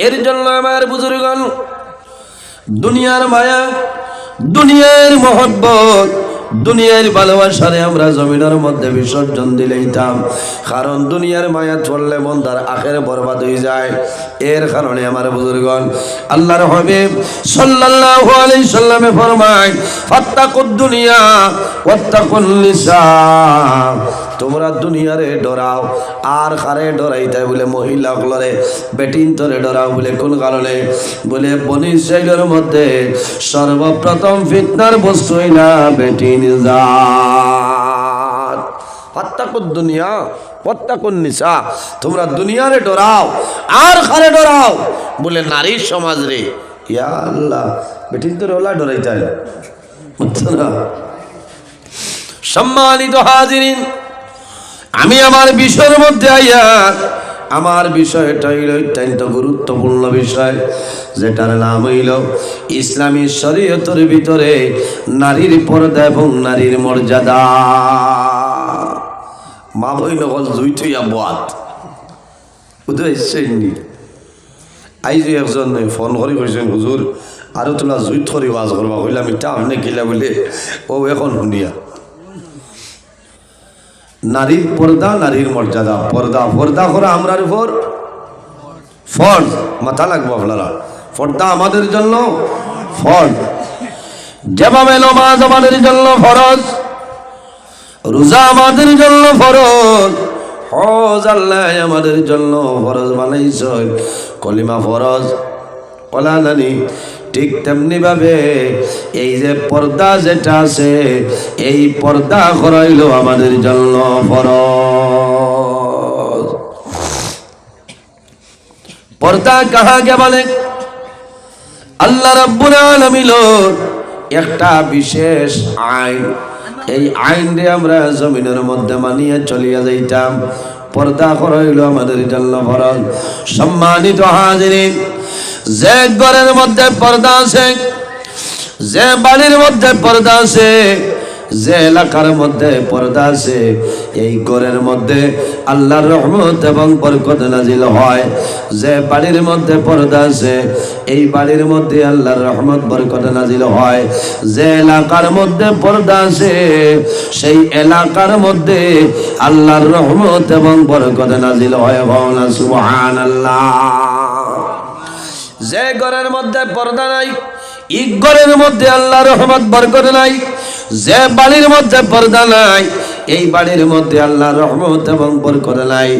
এর জন্য আমার বুজুর্গণ দুনিয়ার মায়া, দুনিয়ার মহব্বত, দুনিয়ার ভালোবাসারে আমরা জমিনের মধ্যে বিসর্জন দিলেইতাম। কারণ দুনিয়ার মায়া চললে বন্দার আখের বরবাদ হয়ে যায়। এর কারণে আমার বুজুর্গণ আল্লাহর হাবিব সাল্লাল্লাহু আলাইহি সাল্লামে ফরমায়, ফাত্তাকুদ দুনিয়া ওয়াত্তাকুন নিসা, তোমরা দুনিয়ারে ডরাও আর কারে ডরাইতে বলে মহিলা গুলোরে বেটিন তোরে ডরাও বলে কোন কারণে? বলে বনি ইসরাইলের মধ্যে সর্বপ্রথম ফিতনার বস্তু হইলা বেটিন জাত। ফাত্তাকুদ দুনিয়া ওয়াত্তাকুন নিসা, তোমরা দুনিয়ারে ডরাও আর কারে ডরাও বলে নারীর সমাজ রে। ইয়া আল্লাহ, বেটিন তোরে ওলা ডরাইতে বুঝছো না? সম্মানিত হাজিরিন, আমি আমার বিষয়ের মধ্যে আইয়া আমার বিষয়টা হইল অত্যন্ত গুরুত্বপূর্ণ বিষয়, যেটার নাম হইল ইসলামী শরীয়তের ভিতরে নারীর পর্দা এবং নারীর মর্যাদা। মা বই নকল জুই থইয়া বাত বুঝেছেন। আইজ একজন ফোন করে কইছেন, হুজুর আরো তোলা জুই থরি ওয়াজ করবা, কইলাম এটা আপনি কিলা বলে ও এখন শুনিয়া। নারীর পর্দা, নারীর মর্যাদা। পর্দা পর্দা করা আমরার উপর ফরজ, মাথা লাগবো আপনারা। পর্দা আমাদের জন্য ফরজ, যেভাবে নামাজ আমাদের জন্য ফরজ, রোজা আমাদের জন্য ফরজ, হজ আল্লাহ আমাদের জন্য ফরজ বানাইছে, কলিমা ফরজ ওলা নানি। ঠিক তেমনি ভাবে এই যে পর্দা যেটা আছে, এই পর্দা করাইল আমাদের জন্য ফরজ। পর্দা কাহাকে বলে? আল্লাহ রাব্বুল আলামিনের একটা বিশেষ আইন, এই আইন দিয়ে আমরা জমিনের মধ্যে মানিয়ে চলিয়া যাইতাম। পর্দা করাইল আমাদের জন্য ফরজ। সম্মানিত হাজিরিন, যে ঘরের মধ্যে পর্দা আছে, যে বাড়ির মধ্যে পর্দা আছে, যে এলাকার মধ্যে পর্দা আছে, এই ঘরের মধ্যে আল্লাহর রহমত এবং বরকত নাজিল হয়। যে বাড়ির মধ্যে পর্দা আছে, এই বাড়ির মধ্যে আল্লাহর রহমত বরকত নাজিল হয়। যে এলাকার মধ্যে পর্দা আছে, সেই এলাকার মধ্যে আল্লাহর রহমত এবং বরকত নাজিল হয়। সুবহানাল্লাহ। যে ঘরের মধ্যে পর্দা নাই, এই ঘরের মধ্যে আল্লাহর রহমত বরকত নাই। যে বাড়ির মধ্যে পর্দা নাই, এই বাড়ির মধ্যে আল্লাহর রহমত এবং বরকত নাই।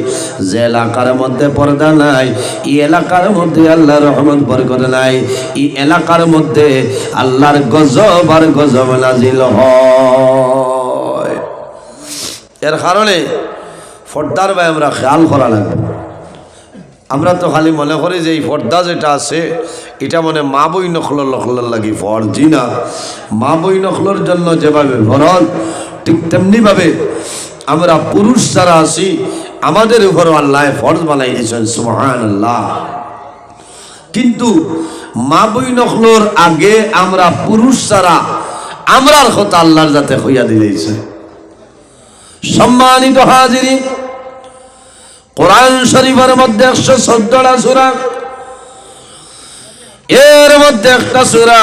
যে এলাকার মধ্যে পর্দা নাই, এই এলাকার মধ্যে আল্লাহর রহমত বরকত নাই। এই এলাকার মধ্যে আল্লাহর গজব আর গজব নাজিল হয়। এর কারণে পর্দার ভাই আমরা খেয়াল করা লাগবে। আমরা তো খালি মনে করি যে এই পর্দা যেটা আছে এটা মানে মা বই নখলর লখলর লাগি ফরজ। জি না, মা বই নখলর জন্য যেভাবে ফরজ, ঠিক তেমনিভাবে আমরা পুরুষ যারা আছি আমাদের উপর আল্লাহ ফরজ বানাই দিয়েছেন। সুবহানাল্লাহ। কিন্তু মা বই নখলর আগে আমরা পুরুষ যারা আমরার কথা আল্লাহর যাতে হইয়া দিয়েছে। সম্মানিত হাজিরিন, কোরআন শরীফের মধ্যে 114টা সূরা, এর মধ্যে একটা সূরা,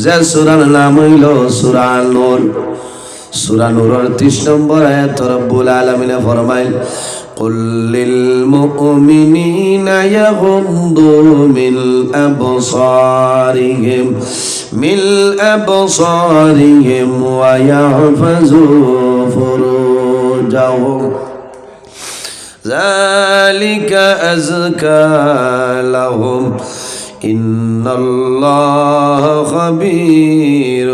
যে সূরার নাম হইল সূরা নূর। সূরা নূরের 30 নম্বর আয়াত রব্বুল আলামিন ফরমায়, কুল লিল মুমিনিনা ইয়াগুদ্দু মিন আবসারিহিম ওয়া ইয়াহফাযু ফুরুজাহুম ذلك أزكى لهم إن الله خبير